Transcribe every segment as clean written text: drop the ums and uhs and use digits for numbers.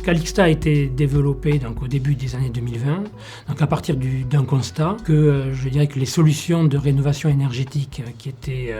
Calixta a été développé donc, au début des années 2020, donc à partir d'un constat que je dirais que les solutions de rénovation énergétique qui étaient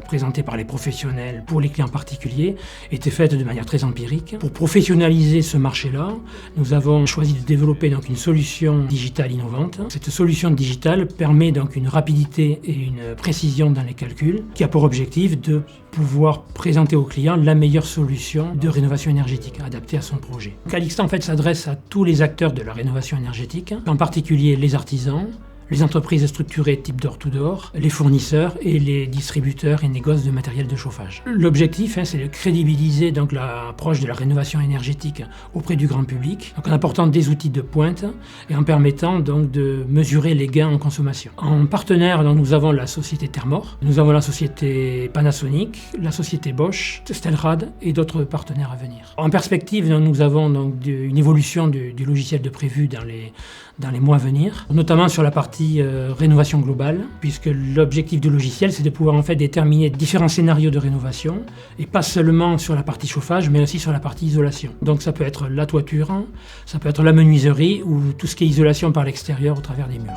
présentées par les professionnels pour les clients particuliers étaient faites de manière très empirique. Pour professionnaliser ce marché-là, nous avons choisi de développer donc, une solution digitale innovante. Cette solution digitale permet donc une rapidité et une précision dans les calculs qui a pour objectif de pouvoir présenter au client la meilleure solution de rénovation énergétique adaptée à son projet. Calixta en fait s'adresse à tous les acteurs de la rénovation énergétique, en particulier les artisans, les entreprises structurées type door-to-door, les fournisseurs et les distributeurs et négoces de matériel de chauffage. L'objectif, c'est de crédibiliser donc, l'approche de la rénovation énergétique auprès du grand public, donc, en apportant des outils de pointe et en permettant donc, de mesurer les gains en consommation. En partenaire, donc, nous avons la société Thermor, nous avons la société Panasonic, la société Bosch, Stelrad et d'autres partenaires à venir. En perspective, donc, nous avons donc, une évolution du logiciel de prévu dans les mois à venir, notamment sur la partie rénovation globale, puisque l'objectif du logiciel, c'est de pouvoir en fait déterminer différents scénarios de rénovation, et pas seulement sur la partie chauffage, mais aussi sur la partie isolation. Donc ça peut être la toiture, ça peut être la menuiserie, ou tout ce qui est isolation par l'extérieur au travers des murs.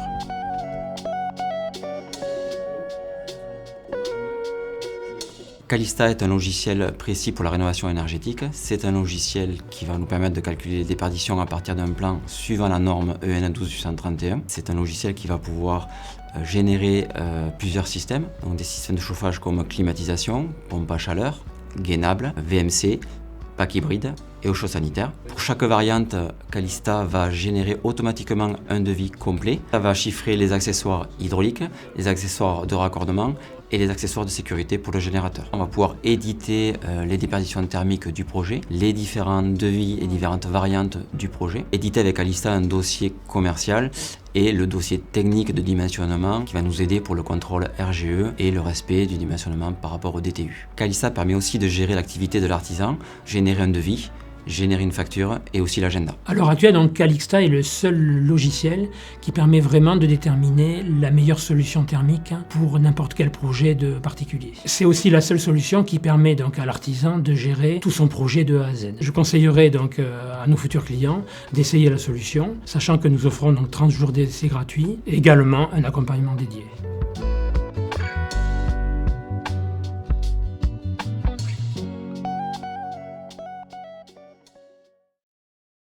Calixta est un logiciel précis pour la rénovation énergétique. C'est un logiciel qui va nous permettre de calculer les déperditions à partir d'un plan suivant la norme EN 12831. C'est un logiciel qui va pouvoir générer plusieurs systèmes, donc des systèmes de chauffage comme climatisation, pompe à chaleur, gainable, VMC, pack hybride et eau chaude sanitaire. Pour chaque variante, Calixta va générer automatiquement un devis complet. Ça va chiffrer les accessoires hydrauliques, les accessoires de raccordement et les accessoires de sécurité pour le générateur. On va pouvoir éditer les déperditions thermiques du projet, les différents devis et différentes variantes du projet, éditer avec Calixta un dossier commercial et le dossier technique de dimensionnement qui va nous aider pour le contrôle RGE et le respect du dimensionnement par rapport au DTU. Calixta permet aussi de gérer l'activité de l'artisan, générer un devis, générer une facture et aussi l'agenda. À l'heure actuelle, donc, Calixta est le seul logiciel qui permet vraiment de déterminer la meilleure solution thermique pour n'importe quel projet de particulier. C'est aussi la seule solution qui permet donc, à l'artisan de gérer tout son projet de A à Z. Je conseillerais donc, à nos futurs clients d'essayer la solution, sachant que nous offrons donc, 30 jours d'essai gratuits et également un accompagnement dédié.